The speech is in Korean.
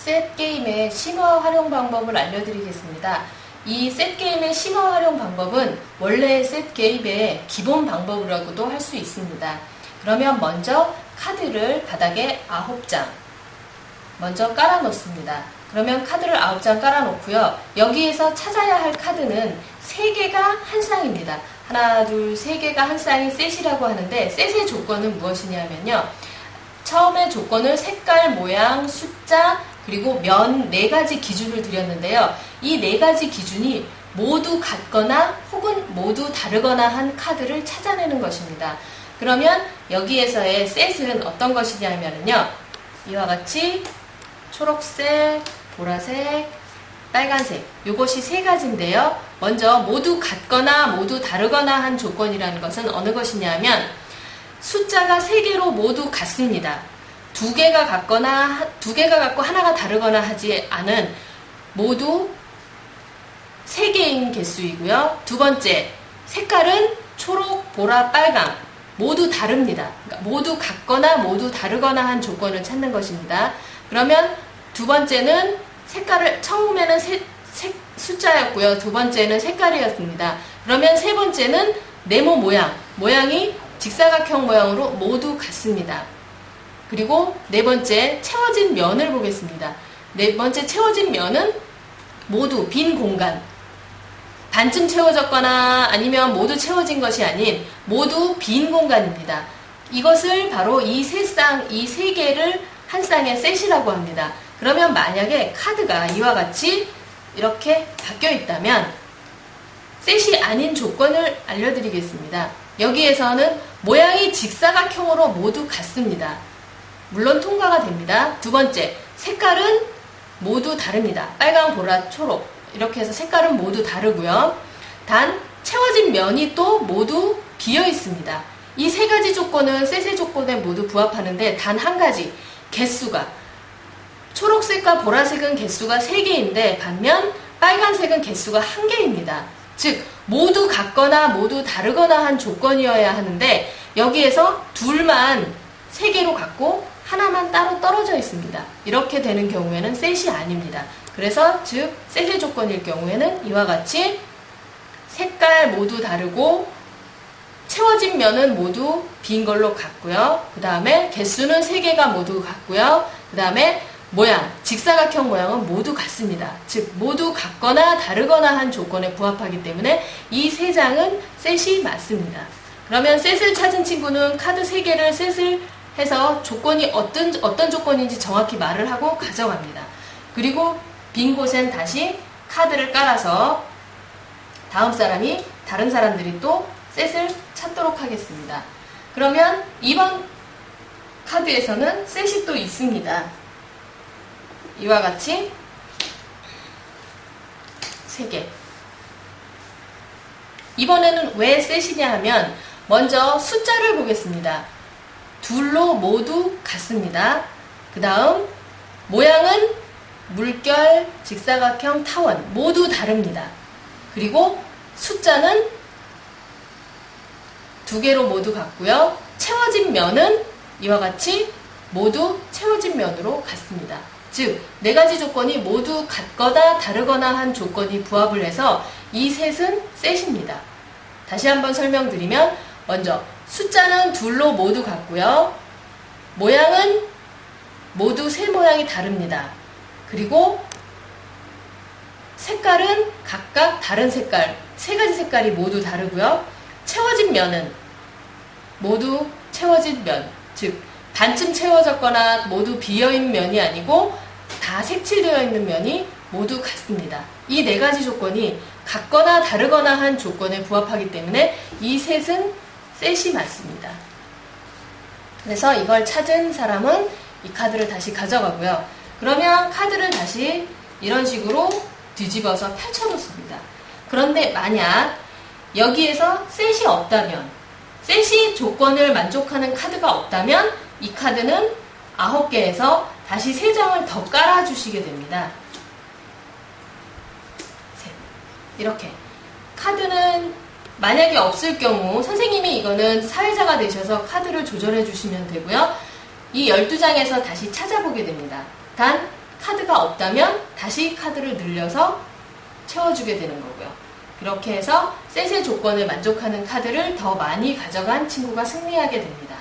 셋 게임의 심화 활용 방법을 알려드리겠습니다. 이 셋 게임의 심화 활용 방법은 원래 셋 게임의 기본 방법이라고도 할 수 있습니다. 그러면 먼저 카드를 바닥에 9장 먼저 깔아 놓습니다. 그러면 카드를 9장 깔아 놓고요. 여기에서 찾아야 할 카드는 3개가 한 쌍입니다. 하나, 둘, 3개가 한 쌍이 셋이라고 하는데 셋의 조건은 무엇이냐면요. 처음에 조건을 색깔, 모양, 숫자, 그리고 면 4가지 기준을 드렸는데요. 이 4가지 기준이 모두 같거나 혹은 모두 다르거나 한 카드를 찾아내는 것입니다. 그러면 여기에서의 셋은 어떤 것이냐면요. 이와 같이 초록색, 보라색, 빨간색 이것이 3가지인데요. 먼저 모두 같거나 모두 다르거나 한 조건이라는 것은 어느 것이냐면 숫자가 3개로 모두 같습니다. 2개가 같고 하나가 다르거나 하지 않은 모두 3개인 개수이고요. 두 번째, 색깔은 초록, 보라, 빨강 모두 다릅니다. 그러니까 모두 같거나 모두 다르거나 한 조건을 찾는 것입니다. 그러면 두 번째는 색깔을 처음에는 숫자였고요. 두 번째는 색깔이었습니다. 그러면 세 번째는 네모 모양이 직사각형 모양으로 모두 같습니다. 그리고 네 번째 채워진 면을 보겠습니다. 네 번째 채워진 면은 모두 빈 공간, 반쯤 채워졌거나 아니면 모두 채워진 것이 아닌 모두 빈 공간입니다. 이것을 바로 이 3개를 한 쌍의 셋이라고 합니다. 그러면 만약에 카드가 이와 같이 이렇게 바뀌어 있다면 셋이 아닌 조건을 알려드리겠습니다. 여기에서는 모양이 직사각형으로 모두 같습니다. 물론 통과가 됩니다. 두 번째, 색깔은 모두 다릅니다. 빨강, 보라, 초록 이렇게 해서 색깔은 모두 다르고요. 단 채워진 면이 또 모두 비어 있습니다. 이 3가지 조건은 셋의 조건에 모두 부합하는데 단 한 가지, 개수가 초록색과 보라색은 개수가 3개인데 반면 빨간색은 개수가 1개입니다. 즉 모두 같거나 모두 다르거나 한 조건이어야 하는데 여기에서 둘만 3개로 같고 하나만 따로 떨어져 있습니다. 이렇게 되는 경우에는 셋이 아닙니다. 그래서 즉 셋의 조건일 경우에는 이와 같이 색깔 모두 다르고 채워진 면은 모두 빈 걸로 같고요. 그 다음에 개수는 3개가 모두 같고요. 그 다음에 모양, 직사각형 모양은 모두 같습니다. 즉 모두 같거나 다르거나 한 조건에 부합하기 때문에 이 3장은 셋이 맞습니다. 그러면 셋을 찾은 친구는 카드 3개를 셋을 해서 조건이 어떤 조건인지 정확히 말을 하고 가져갑니다. 그리고 빈 곳엔 다시 카드를 깔아서 다른 사람들이 또 셋을 찾도록 하겠습니다. 그러면 이번 카드에서는 셋이 또 있습니다. 이와 같이 3개. 이번에는 왜 셋이냐 하면 먼저 숫자를 보겠습니다. 둘로 모두 같습니다. 그 다음 모양은 물결, 직사각형, 타원 모두 다릅니다. 그리고 숫자는 2개로 모두 같고요. 채워진 면은 이와 같이 모두 채워진 면으로 같습니다. 즉 4가지 조건이 모두 같거나 다르거나 한 조건이 부합을 해서 이 셋은 셋입니다. 다시 한번 설명드리면 먼저 숫자는 둘로 모두 같고요. 모양은 모두 세 모양이 다릅니다. 그리고 색깔은 각각 다른 색깔, 3가지 색깔이 모두 다르고요. 채워진 면은 모두 채워진 면, 즉 반쯤 채워졌거나 모두 비어있는 면이 아니고 다 색칠되어 있는 면이 모두 같습니다. 이 4가지 조건이 같거나 다르거나 한 조건에 부합하기 때문에 이 셋은 셋이 맞습니다. 그래서 이걸 찾은 사람은 이 카드를 다시 가져가고요. 그러면 카드를 다시 이런 식으로 뒤집어서 펼쳐놓습니다. 그런데 만약 여기에서 셋이 없다면, 셋이 조건을 만족하는 카드가 없다면 이 카드는 9개에서 다시 3장을 더 깔아주시게 됩니다. 이렇게 카드는 만약에 없을 경우 선생님이 이거는 사회자가 되셔서 카드를 조절해 주시면 되고요. 이 12장에서 다시 찾아보게 됩니다. 단 카드가 없다면 다시 카드를 늘려서 채워주게 되는 거고요. 그렇게 해서 셋의 조건을 만족하는 카드를 더 많이 가져간 친구가 승리하게 됩니다.